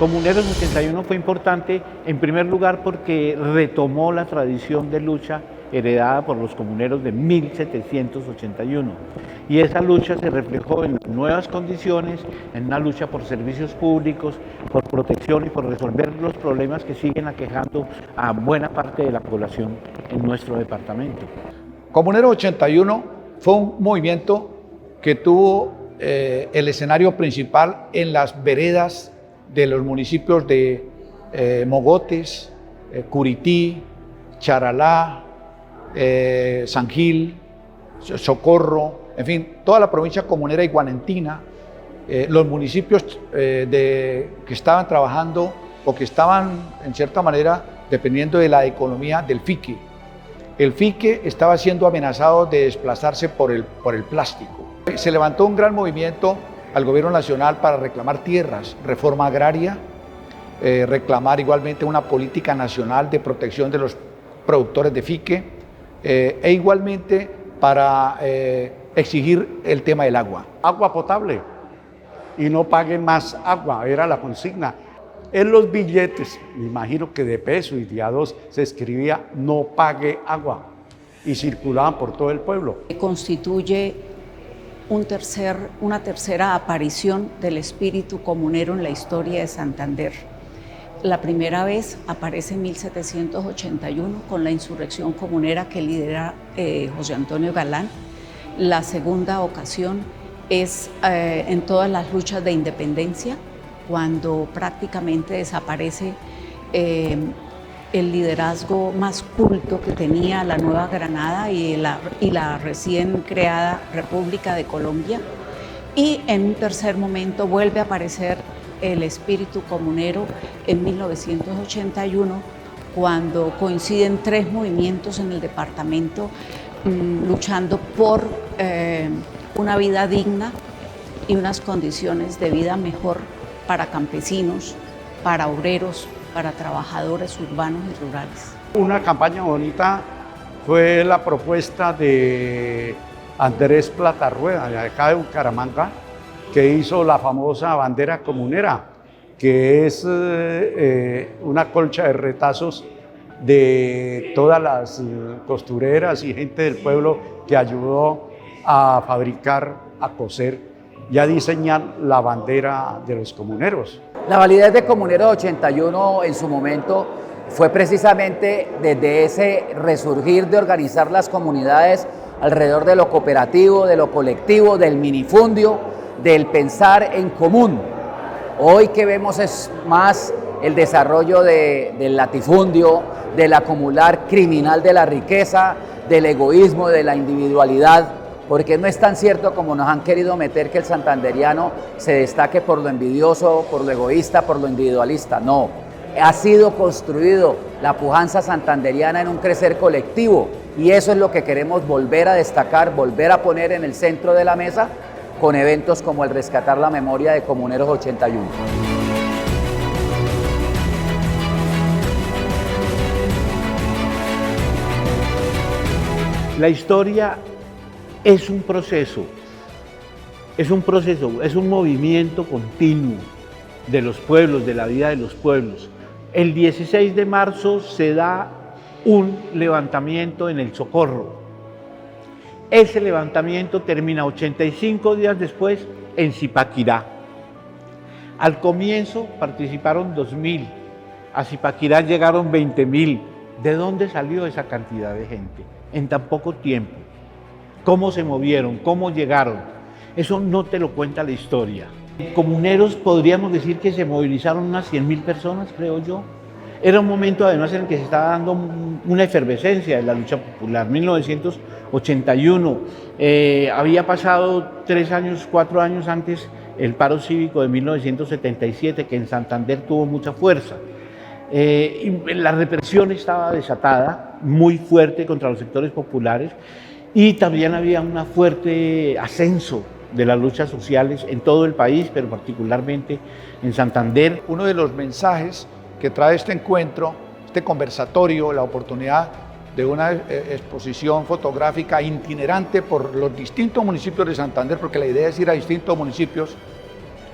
Comuneros 81 fue importante, en primer lugar, porque retomó la tradición de lucha heredada por los comuneros de 1781. Y esa lucha se reflejó en nuevas condiciones, en una lucha por servicios públicos, por protección y por resolver los problemas que siguen aquejando a buena parte de la población en nuestro departamento. Comuneros 81 fue un movimiento que tuvo el escenario principal en las veredas de los municipios de Mogotes, Curití, Charalá, San Gil, Socorro, en fin, toda la provincia comunera iguanentina, los municipios que estaban trabajando o que estaban en cierta manera dependiendo de la economía del fique. El fique estaba siendo amenazado de desplazarse por el plástico. Se levantó un gran movimiento al gobierno nacional para reclamar tierras, reforma agraria, reclamar igualmente una política nacional de protección de los productores de fique e igualmente para exigir el tema del agua. Agua potable y no paguen más agua, era la consigna. En los billetes, me imagino que de peso y de a dos, se escribía no pague agua y circulaban por todo el pueblo. Constituye una tercera aparición del espíritu comunero en la historia de Santander. La primera vez aparece en 1781 con la insurrección comunera que lidera José Antonio Galán. La segunda ocasión es en todas las luchas de independencia, cuando prácticamente desaparece el liderazgo más culto que tenía la Nueva Granada y la recién creada República de Colombia. Y en un tercer momento vuelve a aparecer el espíritu comunero en 1981, cuando coinciden tres movimientos en el departamento luchando por una vida digna y unas condiciones de vida mejor para campesinos, para obreros, para trabajadores urbanos y rurales. Una campaña bonita fue la propuesta de Andrés Platarrueda, de acá de Bucaramanga, que hizo la famosa bandera comunera, que es una colcha de retazos de todas las costureras y gente del pueblo que ayudó a fabricar, a coser y a diseñar la bandera de los comuneros. La validez de Comuneros 81 en su momento fue precisamente desde ese resurgir de organizar las comunidades alrededor de lo cooperativo, de lo colectivo, del minifundio, del pensar en común. Hoy que vemos es más el desarrollo del latifundio, del acumular criminal de la riqueza, del egoísmo, de la individualidad, porque no es tan cierto como nos han querido meter que el santanderiano se destaque por lo envidioso, por lo egoísta, por lo individualista. No, ha sido construido la pujanza santanderiana en un crecer colectivo y eso es lo que queremos volver a destacar, volver a poner en el centro de la mesa con eventos como el Rescatar la Memoria de Comuneros 81. La historia es un proceso, es un movimiento continuo de los pueblos, de la vida de los pueblos. El 16 de marzo se da un levantamiento en el Socorro. Ese levantamiento termina 85 días después en Zipaquirá. Al comienzo participaron 2.000, a Zipaquirá llegaron 20.000. ¿De dónde salió esa cantidad de gente en tan poco tiempo? ¿Cómo se movieron? ¿Cómo llegaron? Eso no te lo cuenta la historia. Comuneros podríamos decir que se movilizaron unas 100.000 personas, creo yo. Era un momento además en el que se estaba dando una efervescencia de la lucha popular. 1981, había pasado 3 años, 4 años antes el paro cívico de 1977, que en Santander tuvo mucha fuerza. Y la represión estaba desatada, muy fuerte contra los sectores populares, y también había un fuerte ascenso de las luchas sociales en todo el país, pero particularmente en Santander. Uno de los mensajes que trae este encuentro, este conversatorio, la oportunidad de una exposición fotográfica itinerante por los distintos municipios de Santander, porque la idea es ir a distintos municipios,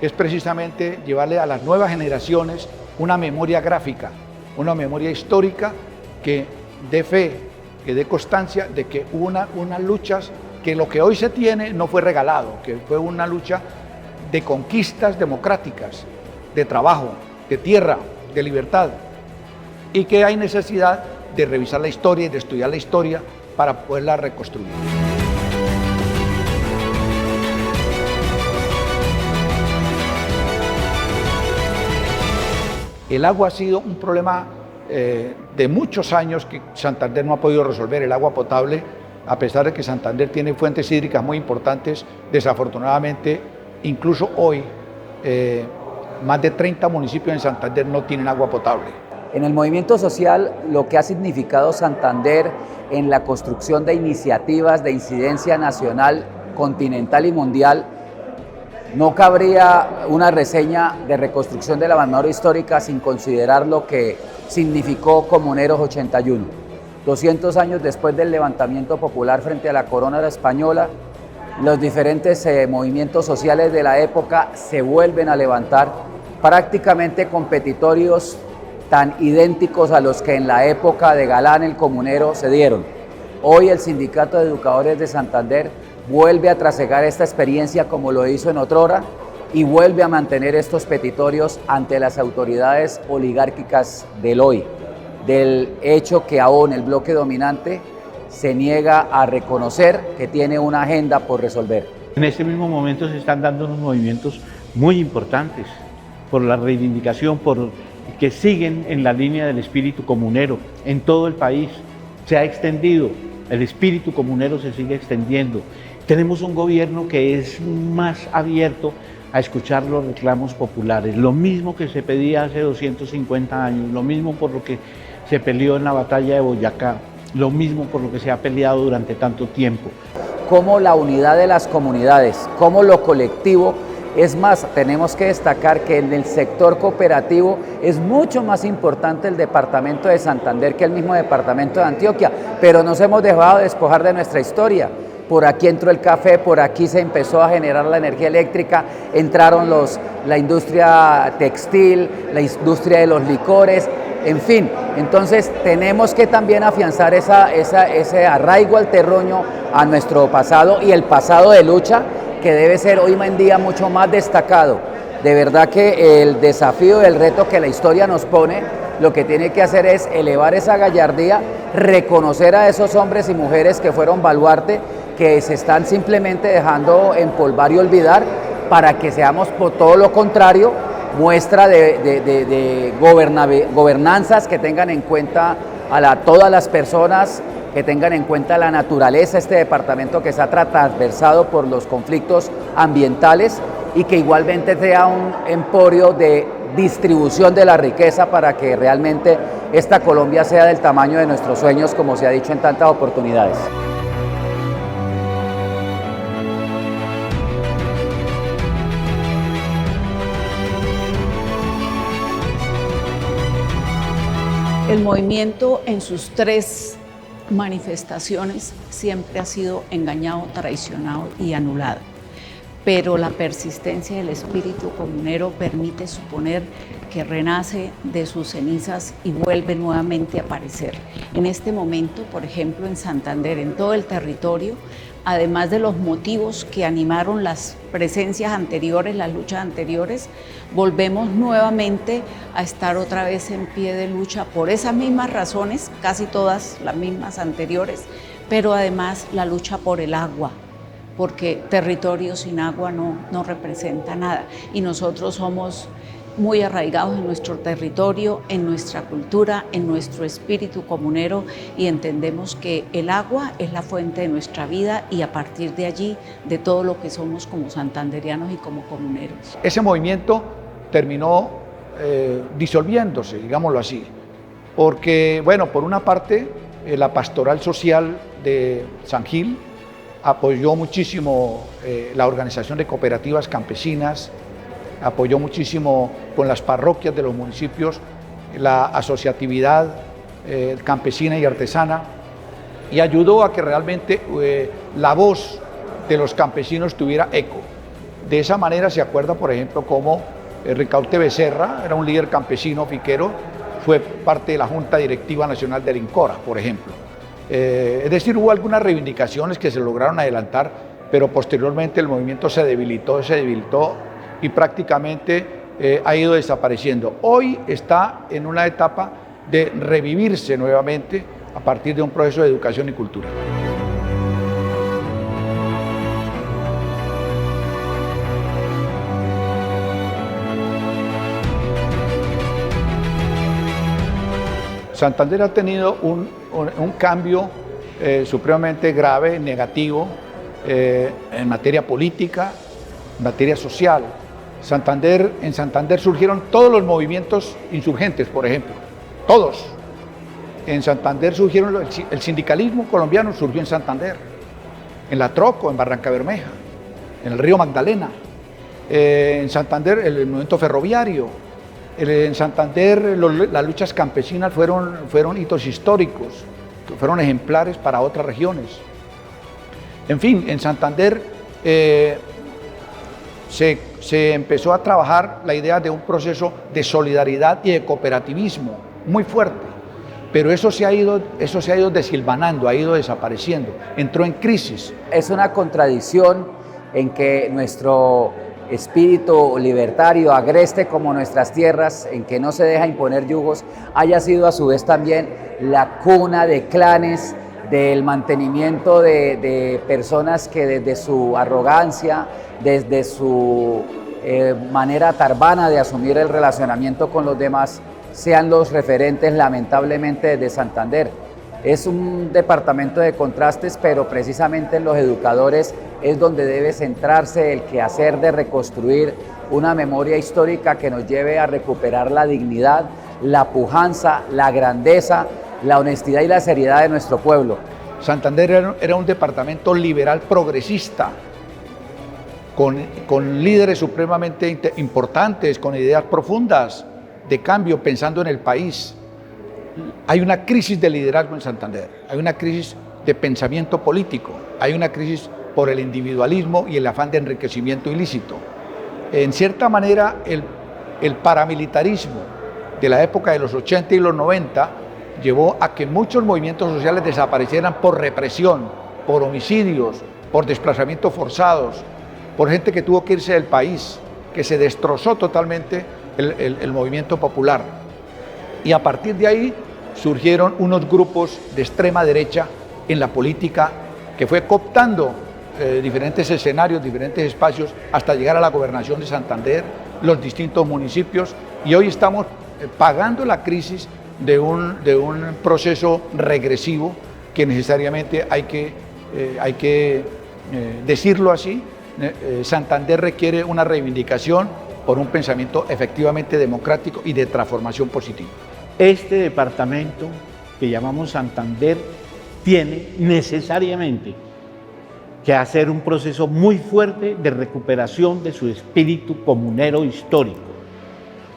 es precisamente llevarle a las nuevas generaciones una memoria gráfica, una memoria histórica que dé fe, que dé constancia de que hubo unas luchas, que lo que hoy se tiene no fue regalado, que fue una lucha de conquistas democráticas, de trabajo, de tierra, de libertad, y que hay necesidad de revisar la historia y de estudiar la historia para poderla reconstruir. El agua ha sido un problema de muchos años que Santander no ha podido resolver, el agua potable, a pesar de que Santander tiene fuentes hídricas muy importantes, desafortunadamente, incluso hoy, más de 30 municipios en Santander no tienen agua potable. En el movimiento social, lo que ha significado Santander en la construcción de iniciativas de incidencia nacional, continental y mundial, no cabría una reseña de reconstrucción de la memoria histórica sin considerar lo que significó Comuneros 81. 200 años después del levantamiento popular frente a la corona española, los diferentes movimientos sociales de la época se vuelven a levantar, prácticamente competitorios tan idénticos a los que en la época de Galán el Comunero se dieron. Hoy el Sindicato de Educadores de Santander vuelve a trasegar esta experiencia como lo hizo en otrora y vuelve a mantener estos petitorios ante las autoridades oligárquicas del hoy, del hecho que aún el bloque dominante se niega a reconocer que tiene una agenda por resolver. En este mismo momento se están dando unos movimientos muy importantes por la reivindicación, por que siguen en la línea del espíritu comunero en todo el país. Se ha extendido, el espíritu comunero se sigue extendiendo. Tenemos un gobierno que es más abierto a escuchar los reclamos populares, lo mismo que se pedía hace 250 años, lo mismo por lo que se peleó en la batalla de Boyacá, lo mismo por lo que se ha peleado durante tanto tiempo. Como la unidad de las comunidades, como lo colectivo. Es más, tenemos que destacar que en el sector cooperativo es mucho más importante el departamento de Santander que el mismo departamento de Antioquia, pero nos hemos dejado despojar de nuestra historia. Por aquí entró el café, por aquí se empezó a generar la energía eléctrica, entraron la industria textil, la industria de los licores, en fin. Entonces tenemos que también afianzar ese arraigo al terruño, a nuestro pasado y el pasado de lucha, que debe ser hoy en día mucho más destacado. De verdad que el desafío y el reto que la historia nos pone, lo que tiene que hacer es elevar esa gallardía, reconocer a esos hombres y mujeres que fueron baluarte, que se están simplemente dejando empolvar y olvidar, para que seamos por todo lo contrario, muestra de gobernanzas que tengan en cuenta a todas las personas, que tengan en cuenta la naturaleza, este departamento que está transversado por los conflictos ambientales y que igualmente sea un emporio de distribución de la riqueza para que realmente esta Colombia sea del tamaño de nuestros sueños, como se ha dicho en tantas oportunidades. El movimiento en sus tres manifestaciones siempre ha sido engañado, traicionado y anulado, pero la persistencia del espíritu comunero permite suponer que renace de sus cenizas y vuelve nuevamente a aparecer. En este momento, por ejemplo, en Santander, en todo el territorio, además de los motivos que animaron las presencias anteriores, las luchas anteriores, volvemos nuevamente a estar otra vez en pie de lucha por esas mismas razones, casi todas las mismas anteriores, pero además la lucha por el agua, porque territorio sin agua no representa nada, y nosotros somos muy arraigados en nuestro territorio, en nuestra cultura, en nuestro espíritu comunero, y entendemos que el agua es la fuente de nuestra vida y a partir de allí de todo lo que somos como santanderianos y como comuneros. Ese movimiento terminó disolviéndose, digámoslo así, porque, bueno, por una parte, la pastoral social de San Gil apoyó muchísimo la organización de cooperativas campesinas, apoyó muchísimo con las parroquias de los municipios la asociatividad campesina y artesana, y ayudó a que realmente la voz de los campesinos tuviera eco. De esa manera se acuerda, por ejemplo, cómo Ricaurte Becerra, era un líder campesino fiquero, fue parte de la Junta Directiva Nacional del INCORA, por ejemplo. Es decir, hubo algunas reivindicaciones que se lograron adelantar, pero posteriormente el movimiento se debilitó y prácticamente ha ido desapareciendo. Hoy está en una etapa de revivirse nuevamente a partir de un proceso de educación y cultura. Santander ha tenido un cambio supremamente grave, negativo, en materia política, en materia social. En Santander surgieron todos los movimientos insurgentes, por ejemplo, todos. En Santander surgieron, el sindicalismo colombiano surgió en Santander, en La Troco, en Barranca Bermeja, en el río Magdalena, en Santander el movimiento ferroviario. En Santander las luchas campesinas fueron hitos históricos, fueron ejemplares para otras regiones. En fin, en Santander se empezó a trabajar la idea de un proceso de solidaridad y de cooperativismo muy fuerte, pero eso se ha ido desilvanando, ha ido desapareciendo, entró en crisis. Es una contradicción en que nuestro espíritu libertario, agreste como nuestras tierras, en que no se deja imponer yugos, haya sido a su vez también la cuna de clanes, del mantenimiento de personas que desde su arrogancia, desde su manera tarbana de asumir el relacionamiento con los demás, sean los referentes lamentablemente de Santander. Es un departamento de contrastes, pero precisamente en los educadores es donde debe centrarse el quehacer de reconstruir una memoria histórica que nos lleve a recuperar la dignidad, la pujanza, la grandeza, la honestidad y la seriedad de nuestro pueblo. Santander era un departamento liberal progresista, con líderes supremamente importantes, con ideas profundas de cambio, pensando en el país. Hay una crisis de liderazgo en Santander, hay una crisis de pensamiento político, hay una crisis por el individualismo y el afán de enriquecimiento ilícito. En cierta manera, el paramilitarismo de la época de los 80 y los 90 llevó a que muchos movimientos sociales desaparecieran por represión, por homicidios, por desplazamientos forzados, por gente que tuvo que irse del país, que se destrozó totalmente el movimiento popular. Y a partir de ahí surgieron unos grupos de extrema derecha en la política que fue cooptando diferentes escenarios, diferentes espacios, hasta llegar a la gobernación de Santander, los distintos municipios, y hoy estamos pagando la crisis de un proceso regresivo que necesariamente hay que decirlo así. Santander requiere una reivindicación por un pensamiento efectivamente democrático y de transformación positiva. Este departamento que llamamos Santander tiene necesariamente que hacer un proceso muy fuerte de recuperación de su espíritu comunero histórico.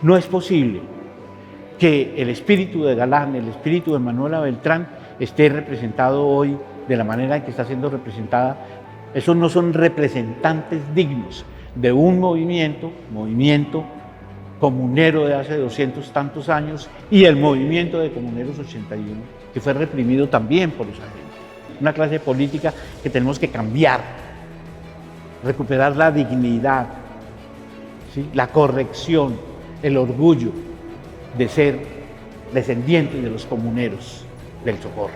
No es posible que el espíritu de Galán, el espíritu de Manuela Beltrán esté representado hoy de la manera en que está siendo representada. Esos no son representantes dignos de un movimiento comunero de hace 200 tantos años y el movimiento de Comuneros 81, que fue reprimido también por esa gente. Una clase política que tenemos que cambiar, recuperar la dignidad, ¿sí? La corrección, el orgullo de ser descendientes de los comuneros del Socorro.